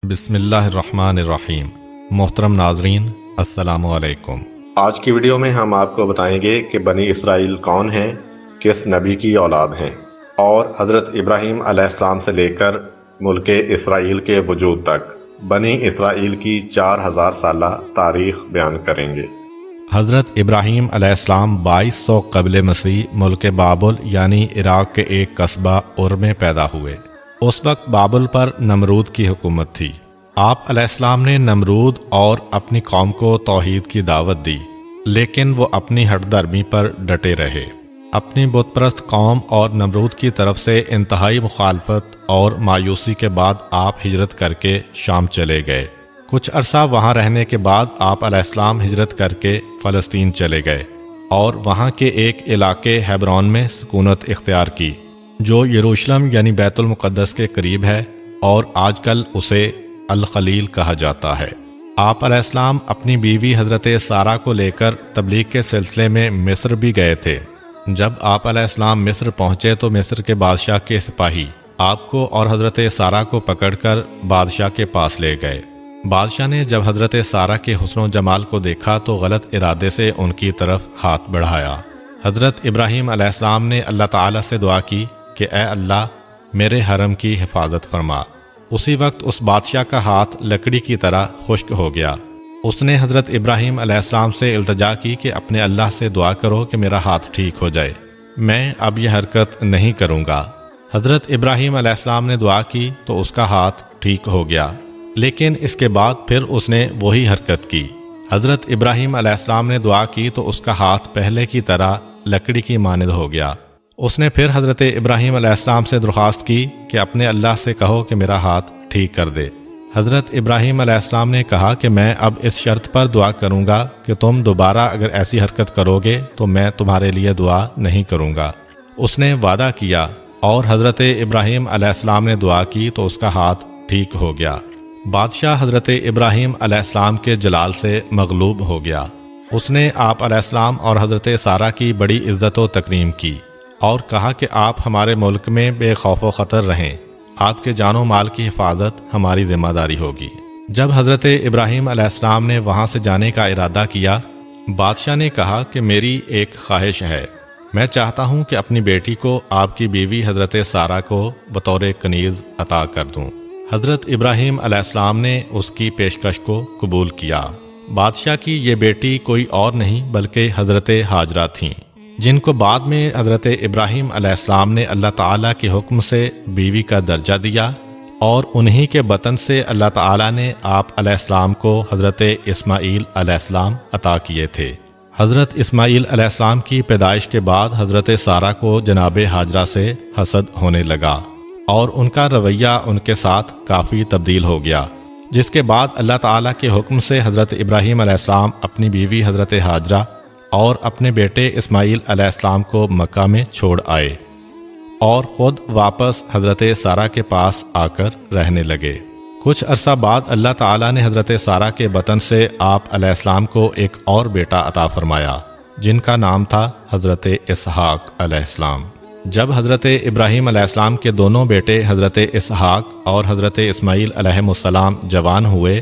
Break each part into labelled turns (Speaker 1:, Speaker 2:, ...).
Speaker 1: بسم اللہ الرحمن الرحیم۔ محترم ناظرین، السلام علیکم۔
Speaker 2: آج کی ویڈیو میں ہم آپ کو بتائیں گے کہ بنی اسرائیل کون ہیں، کس نبی کی اولاد ہیں، اور حضرت ابراہیم علیہ السلام سے لے کر ملک اسرائیل کے وجود تک بنی اسرائیل کی 4000 سالہ تاریخ بیان کریں گے۔
Speaker 1: حضرت ابراہیم علیہ السلام 2200 قبل مسیح ملک بابل یعنی عراق کے ایک قصبہ ار میں پیدا ہوئے۔ اس وقت بابل پر نمرود کی حکومت تھی۔ آپ علیہ السلام نے نمرود اور اپنی قوم کو توحید کی دعوت دی، لیکن وہ اپنی ہٹ درمی پر ڈٹے رہے۔ اپنی بت پرست قوم اور نمرود کی طرف سے انتہائی مخالفت اور مایوسی کے بعد آپ ہجرت کر کے شام چلے گئے۔ کچھ عرصہ وہاں رہنے کے بعد آپ علیہ السلام ہجرت کر کے فلسطین چلے گئے اور وہاں کے ایک علاقے ہیبرون میں سکونت اختیار کی، جو یروشلم یعنی بیت المقدس کے قریب ہے اور آج کل اسے الخلیل کہا جاتا ہے۔ آپ علیہ السلام اپنی بیوی حضرت سارہ کو لے کر تبلیغ کے سلسلے میں مصر بھی گئے تھے۔ جب آپ علیہ السلام مصر پہنچے تو مصر کے بادشاہ کے سپاہی آپ کو اور حضرت سارہ کو پکڑ کر بادشاہ کے پاس لے گئے۔ بادشاہ نے جب حضرت سارہ کے حسن و جمال کو دیکھا تو غلط ارادے سے ان کی طرف ہاتھ بڑھایا۔ حضرت ابراہیم علیہ السلام نے اللہ تعالیٰ سے دعا کی کہ اے اللہ میرے حرم کی حفاظت فرما۔ اسی وقت اس بادشاہ کا ہاتھ لکڑی کی طرح خشک ہو گیا۔ اس نے حضرت ابراہیم علیہ السلام سے التجا کی کہ اپنے اللہ سے دعا کرو کہ میرا ہاتھ ٹھیک ہو جائے، میں اب یہ حرکت نہیں کروں گا۔ حضرت ابراہیم علیہ السلام نے دعا کی تو اس کا ہاتھ ٹھیک ہو گیا، لیکن اس کے بعد پھر اس نے وہی حرکت کی۔ حضرت ابراہیم علیہ السلام نے دعا کی تو اس کا ہاتھ پہلے کی طرح لکڑی کی مانند ہو گیا۔ اس نے پھر حضرت ابراہیم علیہ السلام سے درخواست کی کہ اپنے اللہ سے کہو کہ میرا ہاتھ ٹھیک کر دے۔ حضرت ابراہیم علیہ السلام نے کہا کہ میں اب اس شرط پر دعا کروں گا کہ تم دوبارہ اگر ایسی حرکت کرو گے تو میں تمہارے لیے دعا نہیں کروں گا۔ اس نے وعدہ کیا اور حضرت ابراہیم علیہ السلام نے دعا کی تو اس کا ہاتھ ٹھیک ہو گیا۔ بادشاہ حضرت ابراہیم علیہ السلام کے جلال سے مغلوب ہو گیا۔ اس نے آپ علیہ السلام اور حضرت سارہ کی بڑی عزت و تکریم کی اور کہا کہ آپ ہمارے ملک میں بے خوف و خطر رہیں، آپ کے جان و مال کی حفاظت ہماری ذمہ داری ہوگی۔ جب حضرت ابراہیم علیہ السلام نے وہاں سے جانے کا ارادہ کیا، بادشاہ نے کہا کہ میری ایک خواہش ہے، میں چاہتا ہوں کہ اپنی بیٹی کو آپ کی بیوی حضرت سارہ کو بطور کنیز عطا کر دوں۔ حضرت ابراہیم علیہ السلام نے اس کی پیشکش کو قبول کیا۔ بادشاہ کی یہ بیٹی کوئی اور نہیں بلکہ حضرت ہاجرہ تھیں، جن کو بعد میں حضرت ابراہیم علیہ السلام نے اللہ تعالیٰ کے حکم سے بیوی کا درجہ دیا، اور انہی کے بطن سے اللہ تعالیٰ نے آپ علیہ السلام کو حضرت اسماعیل علیہ السلام عطا کیے تھے۔ حضرت اسماعیل علیہ السلام کی پیدائش کے بعد حضرت سارہ کو جناب ہاجرہ سے حسد ہونے لگا اور ان کا رویہ ان کے ساتھ کافی تبدیل ہو گیا، جس کے بعد اللہ تعالیٰ کے حکم سے حضرت ابراہیم علیہ السلام اپنی بیوی حضرت ہاجرہ اور اپنے بیٹے اسماعیل علیہ السلام کو مکہ میں چھوڑ آئے اور خود واپس حضرت سارہ کے پاس آ کر رہنے لگے۔ کچھ عرصہ بعد اللہ تعالیٰ نے حضرت سارہ کے بطن سے آپ علیہ السلام کو ایک اور بیٹا عطا فرمایا، جن کا نام تھا حضرت اسحاق علیہ السلام۔ جب حضرت ابراہیم علیہ السلام کے دونوں بیٹے حضرت اسحاق اور حضرت اسماعیل علیہ السلام جوان ہوئے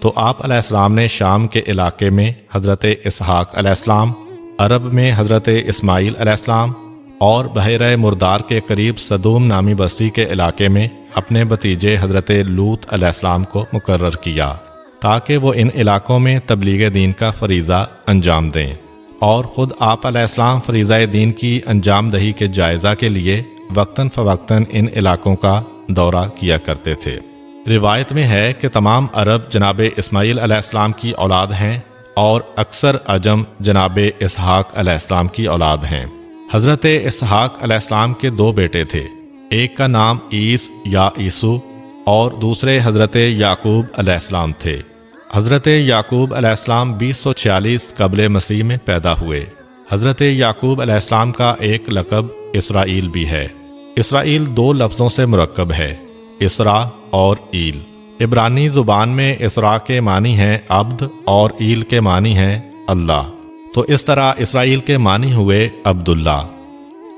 Speaker 1: تو آپ علیہ السلام نے شام کے علاقے میں حضرت اسحاق علیہ السلام، عرب میں حضرت اسماعیل علیہ السلام اور بحیرہ مردار کے قریب صدوم نامی بستی کے علاقے میں اپنے بھتیجے حضرت لوط علیہ السلام کو مقرر کیا تاکہ وہ ان علاقوں میں تبلیغ دین کا فریضہ انجام دیں، اور خود آپ علیہ السلام فریضہ دین کی انجام دہی کے جائزہ کے لیے وقتاً فوقتاً ان علاقوں کا دورہ کیا کرتے تھے۔ روایت میں ہے کہ تمام عرب جناب اسماعیل علیہ السلام کی اولاد ہیں اور اکثر عجم جناب اسحاق علیہ السلام کی اولاد ہیں۔ حضرت اسحاق علیہ السلام کے دو بیٹے تھے، ایک کا نام عیس یا عیسو اور دوسرے حضرت یعقوب علیہ السلام تھے۔ حضرت یعقوب علیہ السلام 2046 قبل مسیح میں پیدا ہوئے۔ حضرت یعقوب علیہ السلام کا ایک لقب اسرائیل بھی ہے۔ اسرائیل دو لفظوں سے مرکب ہے، اسرا اور ایل۔ عبرانی زبان میں اسرا کے معنی ہیں عبد اور ایل کے معنی ہیں اللہ، تو اس طرح اسرائیل کے معنی ہوئے عبداللہ۔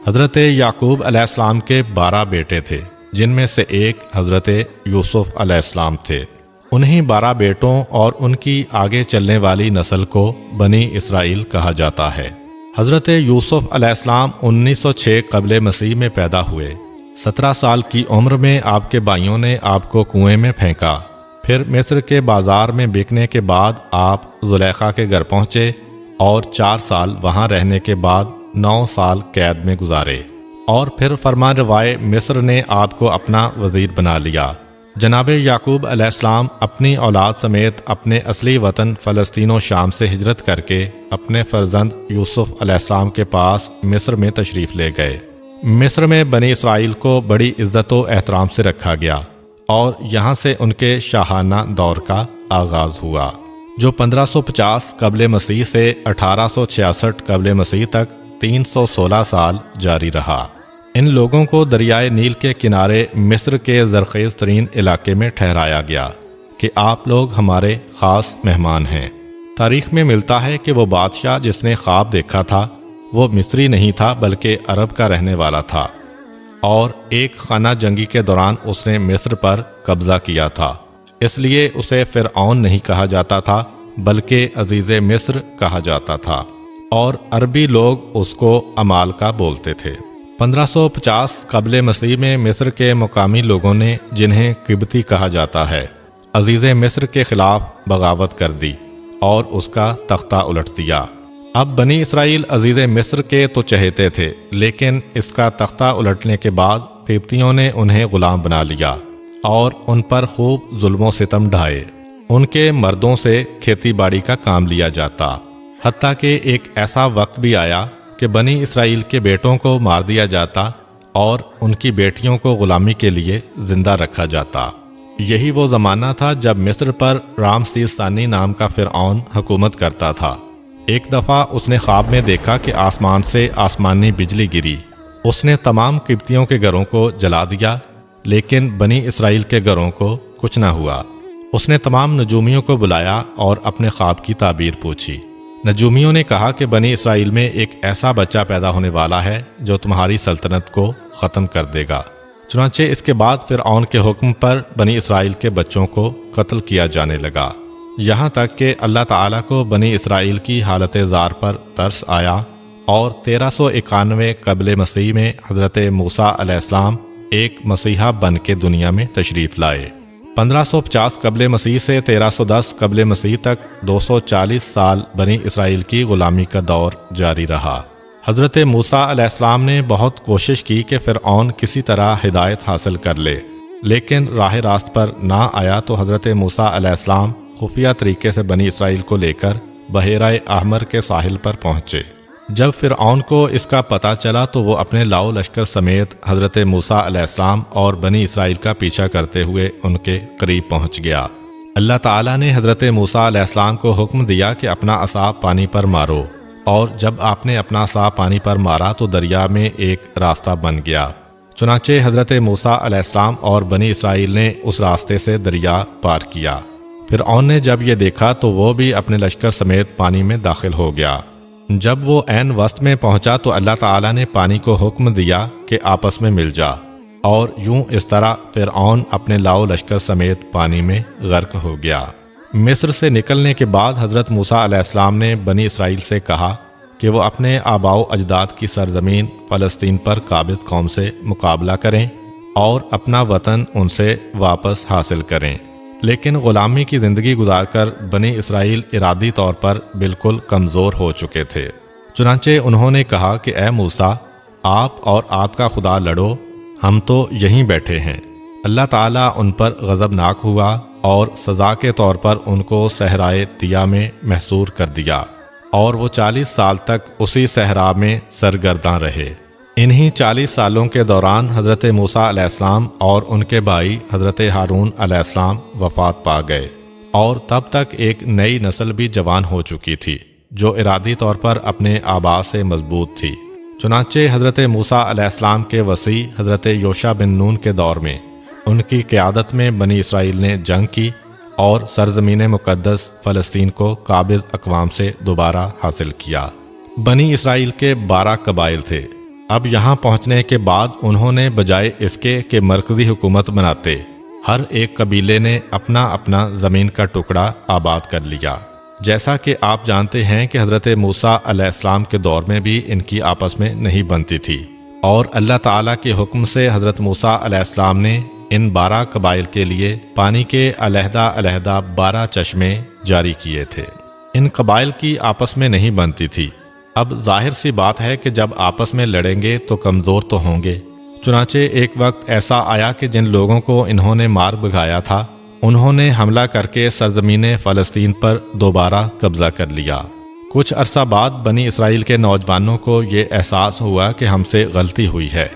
Speaker 1: حضرت یعقوب علیہ السلام کے 12 بیٹے تھے، جن میں سے ایک حضرت یوسف علیہ السلام تھے۔ انہیں 12 بیٹوں اور ان کی آگے چلنے والی نسل کو بنی اسرائیل کہا جاتا ہے۔ حضرت یوسف علیہ السلام 1906 قبل مسیح میں پیدا ہوئے۔ 17 سال کی عمر میں آپ کے بھائیوں نے آپ کو کنویں میں پھینکا۔ پھر مصر کے بازار میں بکنے کے بعد آپ زلیخا کے گھر پہنچے اور 4 سال وہاں رہنے کے بعد 9 سال قید میں گزارے، اور پھر فرمان روائے مصر نے آپ کو اپنا وزیر بنا لیا۔ جناب یعقوب علیہ السلام اپنی اولاد سمیت اپنے اصلی وطن فلسطین و شام سے ہجرت کر کے اپنے فرزند یوسف علیہ السلام کے پاس مصر میں تشریف لے گئے۔ مصر میں بنی اسرائیل کو بڑی عزت و احترام سے رکھا گیا، اور یہاں سے ان کے شاہانہ دور کا آغاز ہوا، جو 1550 قبل مسیح سے 1866 قبل مسیح تک 316 سال جاری رہا۔ ان لوگوں کو دریائے نیل کے کنارے مصر کے زرخیز ترین علاقے میں ٹھہرایا گیا کہ آپ لوگ ہمارے خاص مہمان ہیں۔ تاریخ میں ملتا ہے کہ وہ بادشاہ جس نے خواب دیکھا تھا وہ مصری نہیں تھا بلکہ عرب کا رہنے والا تھا، اور ایک خانہ جنگی کے دوران اس نے مصر پر قبضہ کیا تھا، اس لیے اسے فرعون نہیں کہا جاتا تھا بلکہ عزیز مصر کہا جاتا تھا، اور عربی لوگ اس کو امالکہ بولتے تھے۔ 1550 قبل مسیح میں مصر کے مقامی لوگوں نے، جنہیں قبطی کہا جاتا ہے، عزیز مصر کے خلاف بغاوت کر دی اور اس کا تختہ الٹ دیا۔ اب بنی اسرائیل عزیز مصر کے تو چہیتے تھے، لیکن اس کا تختہ الٹنے کے بعد قبطیوں نے انہیں غلام بنا لیا اور ان پر خوب ظلم و ستم ڈھائے۔ ان کے مردوں سے کھیتی باڑی کا کام لیا جاتا، حتیٰ کہ ایک ایسا وقت بھی آیا کہ بنی اسرائیل کے بیٹوں کو مار دیا جاتا اور ان کی بیٹیوں کو غلامی کے لیے زندہ رکھا جاتا۔ یہی وہ زمانہ تھا جب مصر پر رامسیس ثانی نام کا فرعون حکومت کرتا تھا۔ ایک دفعہ اس نے خواب میں دیکھا کہ آسمان سے آسمانی بجلی گری۔ اس نے تمام قبطیوں کے گھروں کو جلا دیا، لیکن بنی اسرائیل کے گھروں کو کچھ نہ ہوا۔ اس نے تمام نجومیوں کو بلایا اور اپنے خواب کی تعبیر پوچھی۔ نجومیوں نے کہا کہ بنی اسرائیل میں ایک ایسا بچہ پیدا ہونے والا ہے جو تمہاری سلطنت کو ختم کر دے گا۔ چنانچہ اس کے بعد فرعون کے حکم پر بنی اسرائیل کے بچوں کو قتل کیا جانے لگا، یہاں تک کہ اللہ تعالیٰ کو بنی اسرائیل کی حالت زار پر ترس آیا، اور 1391 قبل مسیح میں حضرت موسیٰ علیہ السلام ایک مسیحا بن کے دنیا میں تشریف لائے۔ 1550 قبل مسیح سے 1310 قبل مسیح تک 240 سال بنی اسرائیل کی غلامی کا دور جاری رہا۔ حضرت موسیٰ علیہ السلام نے بہت کوشش کی کہ فرعون کسی طرح ہدایت حاصل کر لے، لیکن راہ راست پر نہ آیا تو حضرت موسیٰ علیہ السلام خفیہ طریقے سے بنی اسرائیل کو لے کر بحیرہ احمر کے ساحل پر پہنچے۔ جب فرعون کو اس کا پتہ چلا تو وہ اپنے لاؤ لشکر سمیت حضرت موسیٰ علیہ السلام اور بنی اسرائیل کا پیچھا کرتے ہوئے ان کے قریب پہنچ گیا۔ اللہ تعالیٰ نے حضرت موسیٰ علیہ السلام کو حکم دیا کہ اپنا عصا پانی پر مارو، اور جب آپ نے اپنا عصا پانی پر مارا تو دریا میں ایک راستہ بن گیا۔ چنانچہ حضرت موسیٰ علیہ السلام اور بنی اسرائیل نے اس راستے سے دریا پار کیا۔ فرعون نے جب یہ دیکھا تو وہ بھی اپنے لشکر سمیت پانی میں داخل ہو گیا۔ جب وہ عین وسط میں پہنچا تو اللہ تعالیٰ نے پانی کو حکم دیا کہ آپس میں مل جا، اور یوں اس طرح فرعون اپنے لاؤ لشکر سمیت پانی میں غرق ہو گیا۔ مصر سے نکلنے کے بعد حضرت موسیٰ علیہ السلام نے بنی اسرائیل سے کہا کہ وہ اپنے آباء و اجداد کی سرزمین فلسطین پر قابض قوم سے مقابلہ کریں اور اپنا وطن ان سے واپس حاصل کریں، لیکن غلامی کی زندگی گزار کر بنی اسرائیل ارادی طور پر بالکل کمزور ہو چکے تھے۔ چنانچہ انہوں نے کہا کہ اے موسیٰ، آپ اور آپ کا خدا لڑو، ہم تو یہیں بیٹھے ہیں۔ اللہ تعالیٰ ان پر غضبناک ہوا اور سزا کے طور پر ان کو صحرائے طیہ میں محصور کر دیا، اور وہ 40 سال تک اسی صحرا میں سرگرداں رہے۔ انہی 40 سالوں کے دوران حضرت موسیٰ علیہ السلام اور ان کے بھائی حضرت ہارون علیہ السلام وفات پا گئے، اور تب تک ایک نئی نسل بھی جوان ہو چکی تھی جو ارادی طور پر اپنے آباء سے مضبوط تھی۔ چنانچہ حضرت موسیٰ علیہ السلام کے وصی حضرت یوشع بن نون کے دور میں ان کی قیادت میں بنی اسرائیل نے جنگ کی اور سرزمین مقدس فلسطین کو قابض اقوام سے دوبارہ حاصل کیا۔ بنی اسرائیل کے 12 قبائل تھے۔ اب یہاں پہنچنے کے بعد انہوں نے بجائے اس کے کہ مرکزی حکومت بناتے، ہر ایک قبیلے نے اپنا اپنا زمین کا ٹکڑا آباد کر لیا۔ جیسا کہ آپ جانتے ہیں کہ حضرت موسیٰ علیہ السلام کے دور میں بھی ان کی آپس میں نہیں بنتی تھی، اور اللہ تعالیٰ کے حکم سے حضرت موسیٰ علیہ السلام نے ان 12 قبائل کے لیے پانی کے علیحدہ علیحدہ 12 چشمے جاری کیے تھے۔ ان قبائل کی آپس میں نہیں بنتی تھی۔ اب ظاہر سی بات ہے کہ جب آپس میں لڑیں گے تو کمزور تو ہوں گے۔ چنانچہ ایک وقت ایسا آیا کہ جن لوگوں کو انہوں نے مار بھگایا تھا انہوں نے حملہ کر کے سرزمین فلسطین پر دوبارہ قبضہ کر لیا۔ کچھ عرصہ بعد بنی اسرائیل کے نوجوانوں کو یہ احساس ہوا کہ ہم سے غلطی ہوئی ہے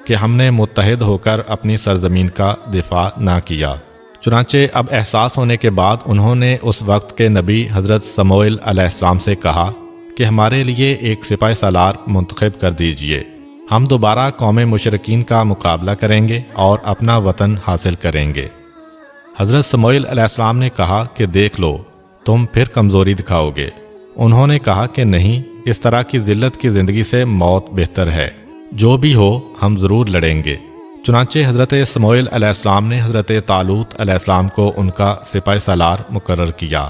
Speaker 1: کہ ہم نے متحد ہو کر اپنی سرزمین کا دفاع نہ کیا۔ چنانچہ اب احساس ہونے کے بعد انہوں نے اس وقت کے نبی حضرت سموئیل علیہ السلام سے کہا کہ ہمارے لیے ایک سپاہ سالار منتخب کر دیجئے، ہم دوبارہ قوم مشرکین کا مقابلہ کریں گے اور اپنا وطن حاصل کریں گے۔ حضرت سموئیل علیہ السلام نے کہا کہ دیکھ لو، تم پھر کمزوری دکھاؤ گے۔ انہوں نے کہا کہ نہیں، اس طرح کی ذلت کی زندگی سے موت بہتر ہے، جو بھی ہو ہم ضرور لڑیں گے۔ چنانچہ حضرت سموئیل علیہ السلام نے حضرت طالوت علیہ السلام کو ان کا سپاہ سالار مقرر کیا،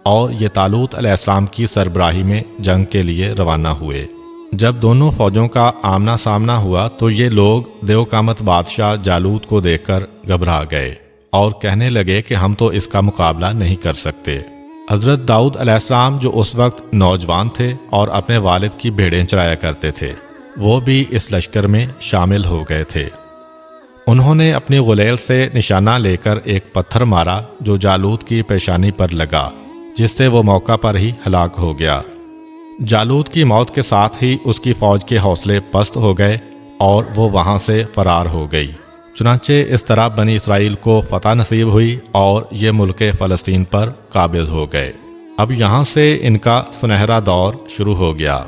Speaker 1: اور یہ طالوت علیہ السلام کی سربراہی میں جنگ کے لیے روانہ ہوئے۔ جب دونوں فوجوں کا آمنا سامنا ہوا تو یہ لوگ دیوقامت بادشاہ جالوت کو دیکھ کر گھبرا گئے اور کہنے لگے کہ ہم تو اس کا مقابلہ نہیں کر سکتے۔ حضرت داؤد علیہ السلام جو اس وقت نوجوان تھے اور اپنے والد کی بھیڑیں چرایا کرتے تھے، وہ بھی اس لشکر میں شامل ہو گئے تھے۔ انہوں نے اپنی غلیل سے نشانہ لے کر ایک پتھر مارا جو جالوت کی پیشانی پر لگا، جس سے وہ موقع پر ہی ہلاک ہو گیا۔ جالوت کی موت کے ساتھ ہی اس کی فوج کے حوصلے پست ہو گئے اور وہ وہاں سے فرار ہو گئی۔ چنانچہ اس طرح بنی اسرائیل کو فتح نصیب ہوئی اور یہ ملک فلسطین پر قابض ہو گئے۔ اب یہاں سے ان کا سنہرا دور شروع ہو گیا۔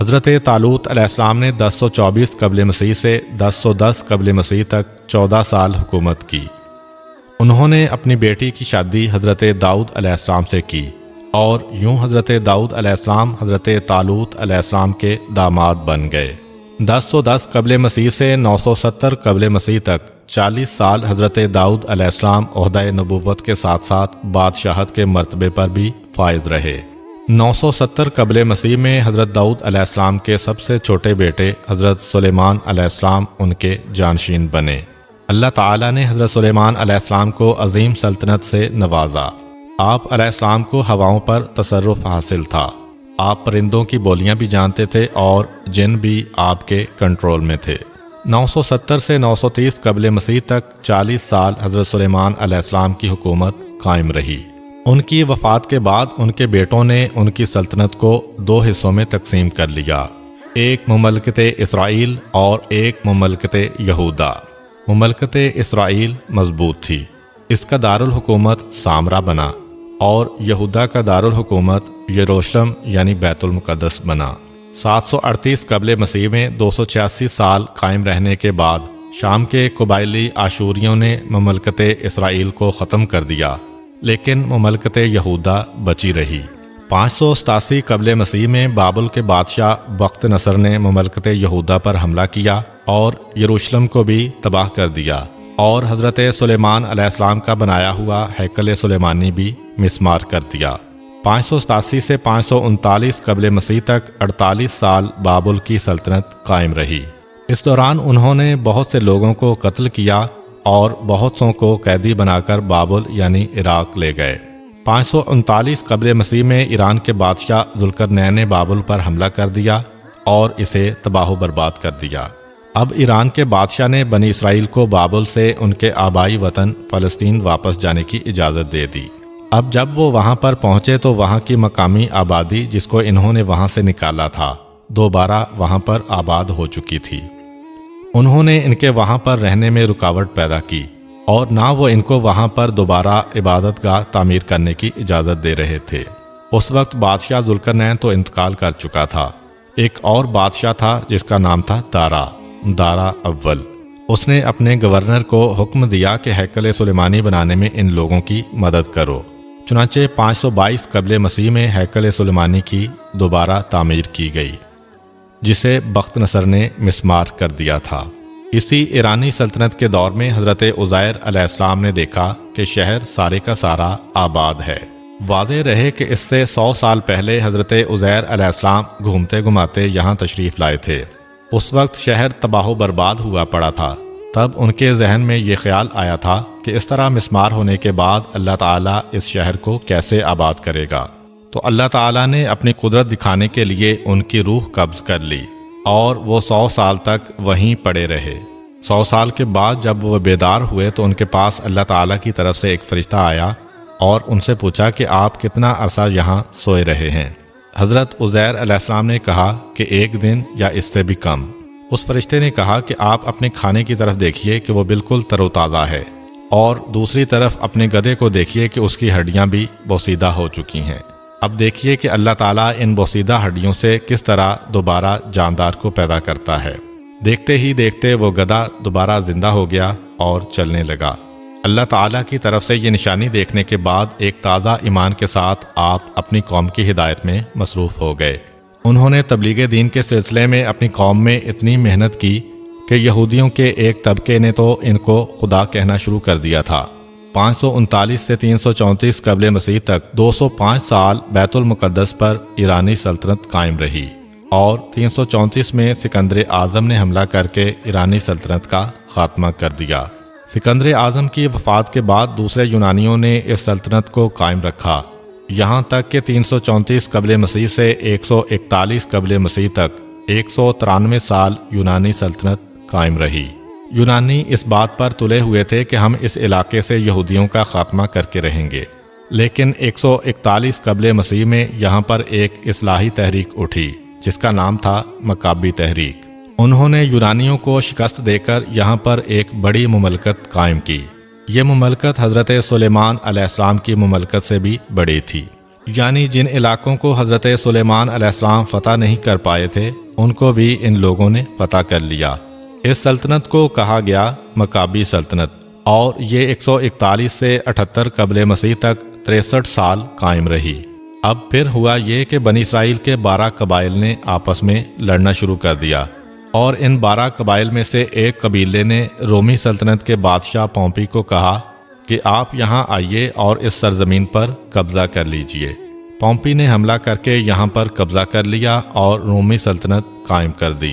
Speaker 1: حضرت طالوت علیہ السلام نے 1024 قبل مسیح سے 1010 قبل مسیح تک 14 سال حکومت کی۔ انہوں نے اپنی بیٹی کی شادی حضرت داؤد علیہ السلام سے کی، اور یوں حضرت داؤد علیہ السلام حضرت طالوت علیہ السلام کے داماد بن گئے۔ 1010 قبل مسیح سے 970 قبل مسیح تک 40 سال حضرت داؤد علیہ السلام عہدہ نبوت کے ساتھ ساتھ بادشاہت کے مرتبے پر بھی فائز رہے۔ 970 قبل مسیح میں حضرت داؤد علیہ السلام کے سب سے چھوٹے بیٹے حضرت سلیمان علیہ السلام ان کے جانشین بنے۔ اللہ تعالیٰ نے حضرت سلیمان علیہ السلام کو عظیم سلطنت سے نوازا۔ آپ علیہ السلام کو ہواؤں پر تصرف حاصل تھا۔ آپ پرندوں کی بولیاں بھی جانتے تھے اور جن بھی آپ کے کنٹرول میں تھے۔ 970 سے 930 قبل مسیح تک 40 سال حضرت سلیمان علیہ السلام کی حکومت قائم رہی۔ ان کی وفات کے بعد ان کے بیٹوں نے ان کی سلطنت کو 2 حصوں میں تقسیم کر لیا، ایک مملکت اسرائیل اور ایک مملکت یہودا۔ مملکت اسرائیل مضبوط تھی، اس کا دارالحکومت سامرا بنا، اور یہودا کا دارالحکومت یروشلم یعنی بیت المقدس بنا۔ 738 قبل مسیح میں 286 سال قائم رہنے کے بعد شام کے قبائلی آشوریوں نے مملکت اسرائیل کو ختم کر دیا، لیکن مملکت یہودا بچی رہی۔ 587 قبل مسیح میں بابل کے بادشاہ بخت نصر نے مملکت یہودا پر حملہ کیا اور یروشلم کو بھی تباہ کر دیا، اور حضرت سلیمان علیہ السلام کا بنایا ہوا ہیکل سلیمانی بھی مسمار کر دیا۔ 587 سے 539 قبل مسیح تک 48 سال بابل کی سلطنت قائم رہی۔ اس دوران انہوں نے بہت سے لوگوں کو قتل کیا اور بہت سوں کو قیدی بنا کر بابل یعنی عراق لے گئے۔ 539 قبل مسیح میں ایران کے بادشاہ ذوالقرنین نے بابل پر حملہ کر دیا اور اسے تباہ و برباد کر دیا۔ اب ایران کے بادشاہ نے بنی اسرائیل کو بابل سے ان کے آبائی وطن فلسطین واپس جانے کی اجازت دے دی۔ اب جب وہ وہاں پر پہنچے تو وہاں کی مقامی آبادی جس کو انہوں نے وہاں سے نکالا تھا دوبارہ وہاں پر آباد ہو چکی تھی۔ انہوں نے ان کے وہاں پر رہنے میں رکاوٹ پیدا کی اور نہ وہ ان کو وہاں پر دوبارہ عبادت گاہ تعمیر کرنے کی اجازت دے رہے تھے۔ اس وقت بادشاہ ذوالقرنین تو انتقال کر چکا تھا۔ ایک اور بادشاہ تھا جس کا نام تھا دارا اول۔ اس نے اپنے گورنر کو حکم دیا کہ ہیکل سلیمانی بنانے میں ان لوگوں کی مدد کرو۔ چنانچہ 522 قبل مسیح میں ہیکل سلیمانی کی دوبارہ تعمیر کی گئی، جسے بخت نصر نے مسمار کر دیا تھا۔ اسی ایرانی سلطنت کے دور میں حضرت عزیر علیہ السلام نے دیکھا کہ شہر سارے کا سارا آباد ہے۔ واضح رہے کہ اس سے 100 سال پہلے حضرت عزیر علیہ السلام گھومتے گھماتے یہاں تشریف لائے تھے۔ اس وقت شہر تباہ و برباد ہوا پڑا تھا۔ تب ان کے ذہن میں یہ خیال آیا تھا کہ اس طرح مسمار ہونے کے بعد اللہ تعالیٰ اس شہر کو کیسے آباد کرے گا۔ تو اللہ تعالیٰ نے اپنی قدرت دکھانے کے لیے ان کی روح قبض کر لی اور وہ 100 سال تک وہیں پڑے رہے۔ 100 سال کے بعد جب وہ بیدار ہوئے تو ان کے پاس اللہ تعالیٰ کی طرف سے ایک فرشتہ آیا اور ان سے پوچھا کہ آپ کتنا عرصہ یہاں سوئے رہے ہیں؟ حضرت عزیر علیہ السلام نے کہا کہ 1 دن یا اس سے بھی کم۔ اس فرشتے نے کہا کہ آپ اپنے کھانے کی طرف دیکھیے کہ وہ بالکل تر و تازہ ہے، اور دوسری طرف اپنے گدھے کو دیکھیے کہ اس کی ہڈیاں بھی بوسیدہ ہو چکی ہیں۔ اب دیکھیے کہ اللہ تعالیٰ ان بوسیدہ ہڈیوں سے کس طرح دوبارہ جاندار کو پیدا کرتا ہے۔ دیکھتے ہی دیکھتے وہ گدھا دوبارہ زندہ ہو گیا اور چلنے لگا۔ اللہ تعالیٰ کی طرف سے یہ نشانی دیکھنے کے بعد ایک تازہ ایمان کے ساتھ آپ اپنی قوم کی ہدایت میں مصروف ہو گئے۔ انہوں نے تبلیغ دین کے سلسلے میں اپنی قوم میں اتنی محنت کی کہ یہودیوں کے ایک طبقے نے تو ان کو خدا کہنا شروع کر دیا تھا۔ 539 سے 334 قبل مسیح تک 205 سال بیت المقدس پر ایرانی سلطنت قائم رہی، اور 334 میں سکندر اعظم نے حملہ کر کے ایرانی سلطنت کا خاتمہ کر دیا۔ سکندر اعظم کی وفات کے بعد دوسرے یونانیوں نے اس سلطنت کو قائم رکھا، یہاں تک کہ 334 قبل مسیح سے 141 قبل مسیح تک 193 سال یونانی سلطنت قائم رہی۔ یونانی اس بات پر تلے ہوئے تھے کہ ہم اس علاقے سے یہودیوں کا خاتمہ کر کے رہیں گے، لیکن 141 قبل مسیح میں یہاں پر ایک اصلاحی تحریک اٹھی جس کا نام تھا مکابی تحریک۔ انہوں نے یونانیوں کو شکست دے کر یہاں پر ایک بڑی مملکت قائم کی۔ یہ مملکت حضرت سلیمان علیہ السلام کی مملکت سے بھی بڑی تھی، یعنی جن علاقوں کو حضرت سلیمان علیہ السلام فتح نہیں کر پائے تھے ان کو بھی ان لوگوں نے فتح کر لیا۔ اس سلطنت کو کہا گیا مکابی سلطنت، اور یہ 141 سے 78 قبل مسیح تک 63 سال قائم رہی۔ اب پھر ہوا یہ کہ بنی اسرائیل کے 12 قبائل نے آپس میں لڑنا شروع کر دیا، اور ان 12 قبائل میں سے ایک قبیلے نے رومی سلطنت کے بادشاہ پومپی کو کہا کہ آپ یہاں آئیے اور اس سرزمین پر قبضہ کر لیجئے۔ پومپی نے حملہ کر کے یہاں پر قبضہ کر لیا اور رومی سلطنت قائم کر دی۔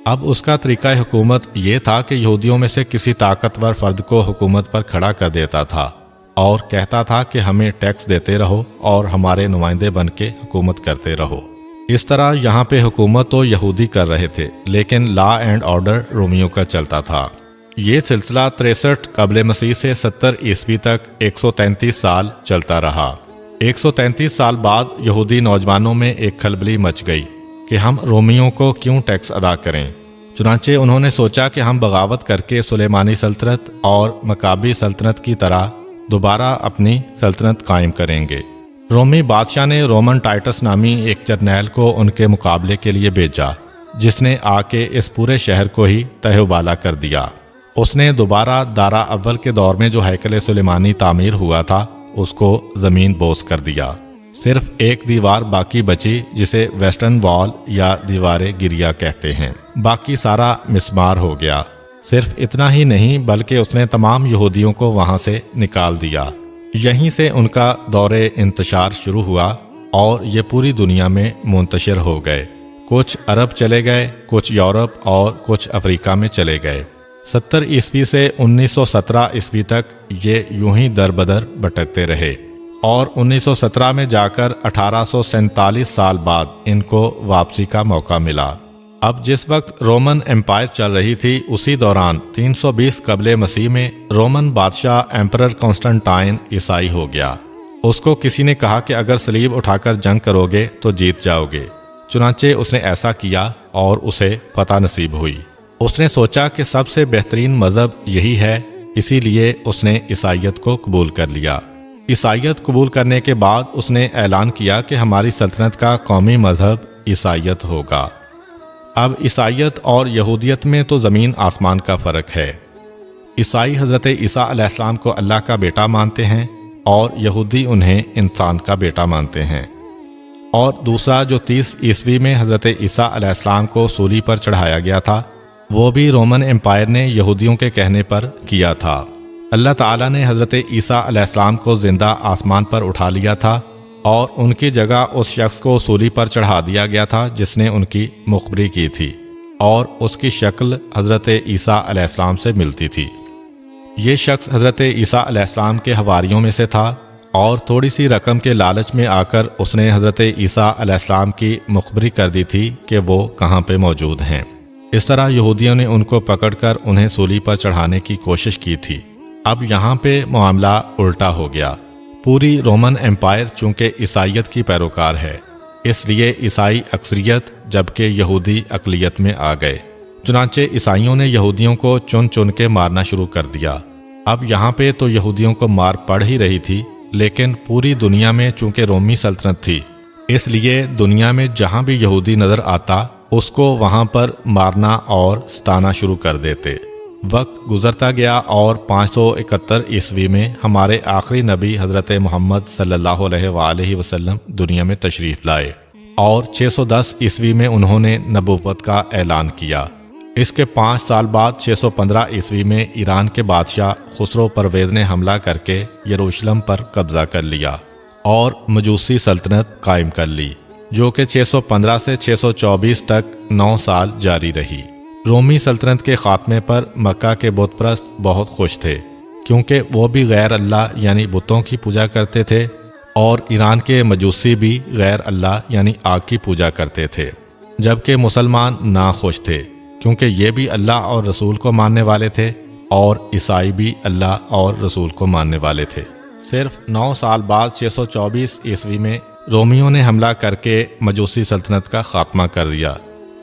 Speaker 1: اب اس کا طریقہ حکومت یہ تھا کہ یہودیوں میں سے کسی طاقتور فرد کو حکومت پر کھڑا کر دیتا تھا اور کہتا تھا کہ ہمیں ٹیکس دیتے رہو اور ہمارے نمائندے بن کے حکومت کرتے رہو۔ اس طرح یہاں پہ حکومت تو یہودی کر رہے تھے، لیکن لا اینڈ آرڈر رومیوں کا چلتا تھا۔ یہ سلسلہ 63 قبل مسیح سے 70 عیسوی تک 133 سال چلتا رہا۔ 133 سال بعد یہودی نوجوانوں میں ایک کھلبلی مچ گئی کہ ہم رومیوں کو کیوں ٹیکس ادا کریں۔ چنانچہ انہوں نے سوچا کہ ہم بغاوت کر کے سلیمانی سلطنت اور مکابی سلطنت کی طرح دوبارہ اپنی سلطنت قائم کریں گے۔ رومی بادشاہ نے رومن ٹائٹس نامی ایک جرنیل کو ان کے مقابلے کے لیے بھیجا، جس نے آ کے اس پورے شہر کو ہی تہہ و بالا کر دیا۔ اس نے دوبارہ دارا اول کے دور میں جو ہیکل سلیمانی تعمیر ہوا تھا اس کو زمین بوس کر دیا۔ صرف ایک دیوار باقی بچی جسے ویسٹرن وال یا دیوار گریا کہتے ہیں، باقی سارا مسمار ہو گیا۔ صرف اتنا ہی نہیں بلکہ اس نے تمام یہودیوں کو وہاں سے نکال دیا۔ یہیں سے ان کا دور انتشار شروع ہوا اور یہ پوری دنیا میں منتشر ہو گئے۔ کچھ عرب چلے گئے، کچھ یورپ اور کچھ افریقہ میں چلے گئے۔ 70 عیسوی سے 1917 عیسوی تک یہ یوں ہی در بدر بھٹکتے رہے، اور 1917 میں جا کر 1847 سال بعد ان کو واپسی کا موقع ملا۔ اب جس وقت رومن امپائر چل رہی تھی اسی دوران 320 قبل مسیح میں رومن بادشاہ ایمپرر کانسٹنٹائن عیسائی ہو گیا۔ اس کو کسی نے کہا کہ اگر صلیب اٹھا کر جنگ کرو گے تو جیت جاؤ گے۔ چنانچہ اس نے ایسا کیا اور اسے فتح نصیب ہوئی۔ اس نے سوچا کہ سب سے بہترین مذہب یہی ہے، اسی لیے اس نے عیسائیت کو قبول کر لیا۔ عیسائیت قبول کرنے کے بعد اس نے اعلان کیا کہ ہماری سلطنت کا قومی مذہب عیسائیت ہوگا۔ اب عیسائیت اور یہودیت میں تو زمین آسمان کا فرق ہے۔ عیسائی حضرت عیسیٰ علیہ السلام کو اللہ کا بیٹا مانتے ہیں اور یہودی انہیں انسان کا بیٹا مانتے ہیں۔ اور دوسرا جو 30 عیسوی میں حضرت عیسیٰ علیہ السلام کو سولی پر چڑھایا گیا تھا، وہ بھی رومن امپائر نے یہودیوں کے کہنے پر کیا تھا۔ اللہ تعالیٰ نے حضرت عیسیٰ علیہ السلام کو زندہ آسمان پر اٹھا لیا تھا اور ان کی جگہ اس شخص کو سولی پر چڑھا دیا گیا تھا جس نے ان کی مخبری کی تھی، اور اس کی شکل حضرت عیسیٰ علیہ السلام سے ملتی تھی۔ یہ شخص حضرت عیسیٰ علیہ السلام کے حواریوں میں سے تھا، اور تھوڑی سی رقم کے لالچ میں آ کر اس نے حضرت عیسیٰ علیہ السلام کی مخبری کر دی تھی کہ وہ کہاں پہ موجود ہیں۔ اس طرح یہودیوں نے ان کو پکڑ کر انہیں سولی پر چڑھانے کی کوشش کی تھی۔ اب یہاں پہ معاملہ الٹا ہو گیا۔ پوری رومن امپائر چونکہ عیسائیت کی پیروکار ہے، اس لیے عیسائی اکثریت جبکہ یہودی اقلیت میں آ گئے۔ چنانچہ عیسائیوں نے یہودیوں کو چن چن کے مارنا شروع کر دیا۔ اب یہاں پہ تو یہودیوں کو مار پڑ ہی رہی تھی، لیکن پوری دنیا میں چونکہ رومی سلطنت تھی، اس لیے دنیا میں جہاں بھی یہودی نظر آتا اس کو وہاں پر مارنا اور ستانا شروع کر دیتے۔ وقت گزرتا گیا اور 571 عیسوی میں ہمارے آخری نبی حضرت محمد صلی اللہ علیہ وآلہ وسلم دنیا میں تشریف لائے، اور 610 عیسوی میں انہوں نے نبوت کا اعلان کیا۔ اس کے 5 سال بعد 615 عیسوی میں ایران کے بادشاہ خسرو پرویز نے حملہ کر کے یروشلم پر قبضہ کر لیا اور مجوسی سلطنت قائم کر لی، جو کہ 615 سے 624 تک 9 سال جاری رہی۔ رومی سلطنت کے خاتمے پر مکہ کے بت پرست بہت خوش تھے، کیونکہ وہ بھی غیر اللہ یعنی بتوں کی پوجا کرتے تھے، اور ایران کے مجوسی بھی غیر اللہ یعنی آگ کی پوجا کرتے تھے، جبکہ مسلمان ناخوش تھے، کیونکہ یہ بھی اللہ اور رسول کو ماننے والے تھے، اور عیسائی بھی اللہ اور رسول کو ماننے والے تھے۔ صرف 9 سال بعد 624 عیسوی میں رومیوں نے حملہ کر کے مجوسی سلطنت کا خاتمہ کر دیا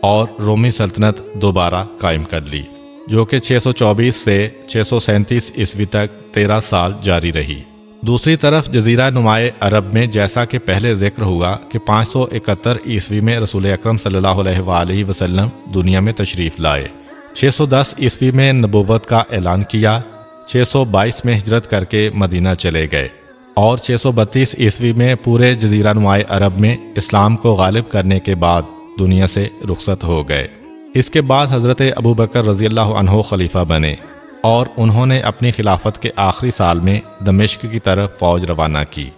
Speaker 1: اور رومی سلطنت دوبارہ قائم کر لی، جو کہ 624 سے 637 عیسوی تک 13 سال جاری رہی۔ دوسری طرف جزیرہ نمائے عرب میں جیسا کہ پہلے ذکر ہوا کہ 571 عیسوی میں رسول اکرم صلی اللہ علیہ وآلہ وسلم دنیا میں تشریف لائے، 610 عیسوی میں نبوت کا اعلان کیا، 622 میں ہجرت کر کے مدینہ چلے گئے، اور 632 عیسوی میں پورے جزیرہ نمائے عرب میں اسلام کو غالب کرنے کے بعد دنیا سے رخصت ہو گئے۔ اس کے بعد حضرت ابوبکر رضی اللہ عنہ خلیفہ بنے، اور انہوں نے اپنی خلافت کے آخری سال میں دمشق کی طرف فوج روانہ کی،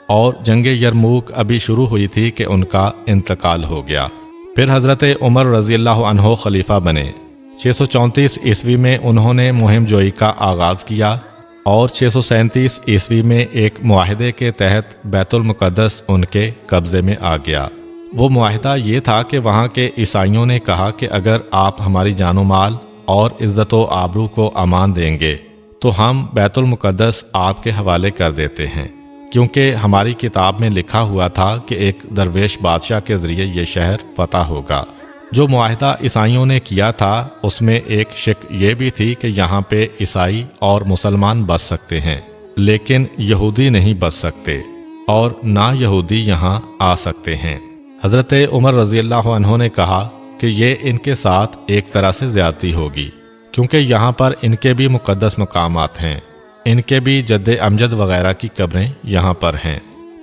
Speaker 1: اور جنگ یرموک ابھی شروع ہوئی تھی کہ ان کا انتقال ہو گیا۔ پھر حضرت عمر رضی اللہ عنہ خلیفہ بنے، 634 عیسوی میں انہوں نے مہم جوئی کا آغاز کیا، اور 637 عیسوی میں ایک معاہدے کے تحت بیت المقدس ان کے قبضے میں آ گیا۔ وہ معاہدہ یہ تھا کہ وہاں کے عیسائیوں نے کہا کہ اگر آپ ہماری جان و مال اور عزت و آبرو کو امان دیں گے تو ہم بیت المقدس آپ کے حوالے کر دیتے ہیں، کیونکہ ہماری کتاب میں لکھا ہوا تھا کہ ایک درویش بادشاہ کے ذریعے یہ شہر فتح ہوگا۔ جو معاہدہ عیسائیوں نے کیا تھا اس میں ایک شک یہ بھی تھی کہ یہاں پہ عیسائی اور مسلمان بس سکتے ہیں، لیکن یہودی نہیں بس سکتے، اور نہ یہودی یہاں آ سکتے ہیں۔ حضرت عمر رضی اللہ عنہ نے کہا کہ یہ ان کے ساتھ ایک طرح سے زیادتی ہوگی، کیونکہ یہاں پر ان کے بھی مقدس مقامات ہیں، ان کے بھی جد امجد وغیرہ کی قبریں یہاں پر ہیں۔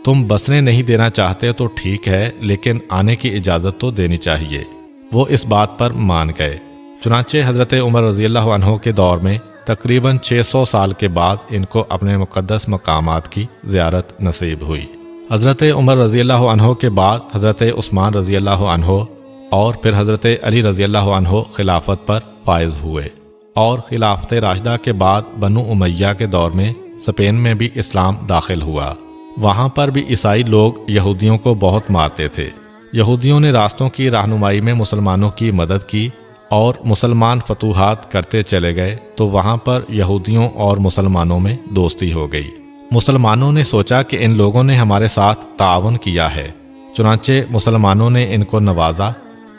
Speaker 1: تم بسنے نہیں دینا چاہتے تو ٹھیک ہے، لیکن آنے کی اجازت تو دینی چاہیے۔ وہ اس بات پر مان گئے۔ چنانچہ حضرت عمر رضی اللہ عنہ کے دور میں تقریباً 600 سال کے بعد ان کو اپنے مقدس مقامات کی زیارت نصیب ہوئی۔ حضرت عمر رضی اللہ عنہ کے بعد حضرت عثمان رضی اللہ عنہ اور پھر حضرت علی رضی اللہ عنہ خلافت پر فائز ہوئے، اور خلافت راشدہ کے بعد بنو امیہ کے دور میں اسپین میں بھی اسلام داخل ہوا۔ وہاں پر بھی عیسائی لوگ یہودیوں کو بہت مارتے تھے۔ یہودیوں نے راستوں کی رہنمائی میں مسلمانوں کی مدد کی، اور مسلمان فتوحات کرتے چلے گئے تو وہاں پر یہودیوں اور مسلمانوں میں دوستی ہو گئی۔ مسلمانوں نے سوچا کہ ان لوگوں نے ہمارے ساتھ تعاون کیا ہے، چنانچہ مسلمانوں نے ان کو نوازا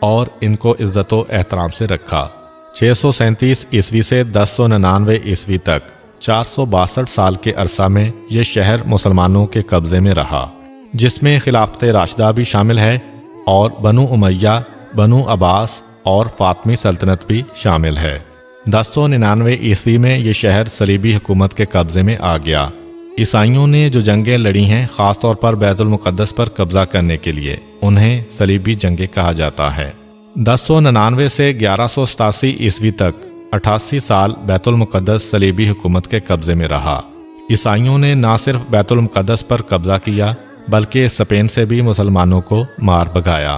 Speaker 1: اور ان کو عزت و احترام سے رکھا۔ 637 عیسوی سے 1099 عیسوی تک 462 سال کے عرصہ میں یہ شہر مسلمانوں کے قبضے میں رہا، جس میں خلافت راشدہ بھی شامل ہے، اور بنو امیہ، بنو عباس اور فاطمی سلطنت بھی شامل ہے۔ 1099 عیسوی میں یہ شہر صلیبی حکومت کے قبضے میں آ گیا۔ عیسائیوں نے جو جنگیں لڑی ہیں، خاص طور پر بیت المقدس پر قبضہ کرنے کے لیے، انہیں صلیبی جنگیں کہا جاتا ہے۔ 1099 سے 1187 عیسوی تک 88 سال بیت المقدس صلیبی حکومت کے قبضے میں رہا۔ عیسائیوں نے نہ صرف بیت المقدس پر قبضہ کیا بلکہ اسپین سے بھی مسلمانوں کو مار بھگایا۔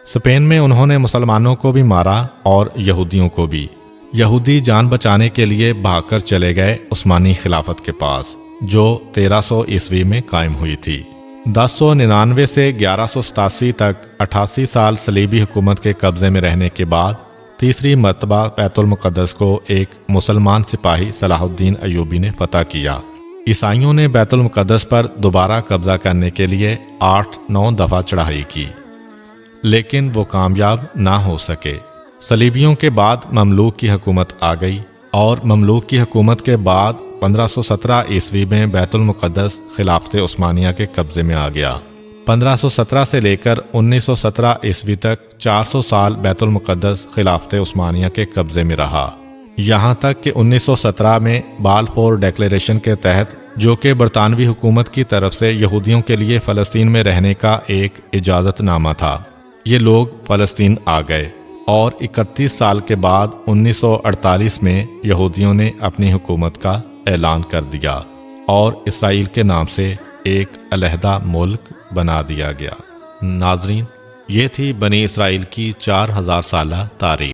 Speaker 1: اسپین میں انہوں نے مسلمانوں کو بھی مارا اور یہودیوں کو بھی۔ یہودی جان بچانے کے لیے بھاگ کر چلے گئے عثمانی خلافت کے پاس، جو 1300 عیسوی میں قائم ہوئی تھی۔ 1099 سے 1187 تک 88 سال صلیبی حکومت کے قبضے میں رہنے کے بعد تیسری مرتبہ بیت المقدس کو ایک مسلمان سپاہی صلاح الدین ایوبی نے فتح کیا۔ عیسائیوں نے بیت المقدس پر دوبارہ قبضہ کرنے کے لیے 8-9 دفعہ چڑھائی کی، لیکن وہ کامیاب نہ ہو سکے۔ صلیبیوں کے بعد مملوک کی حکومت آ گئی اور مملوک کی حکومت کے بعد 1517 عیسوی میں بیت المقدس خلافت عثمانیہ کے قبضے میں آ گیا۔ 1517 سے لے کر 1917 عیسوی تک 400 سال بیت المقدس خلافت عثمانیہ کے قبضے میں رہا، یہاں تک کہ 1917 میں بالفور ڈیکلیریشن کے تحت، جو کہ برطانوی حکومت کی طرف سے یہودیوں کے لیے فلسطین میں رہنے کا ایک اجازت نامہ تھا، یہ لوگ فلسطین آ گئے اور 31 سال کے بعد 1948 میں یہودیوں نے اپنی حکومت کا اعلان کر دیا اور اسرائیل کے نام سے ایک علیحدہ ملک بنا دیا گیا۔ ناظرین، یہ تھی بنی اسرائیل کی 4000 سالہ تاریخ۔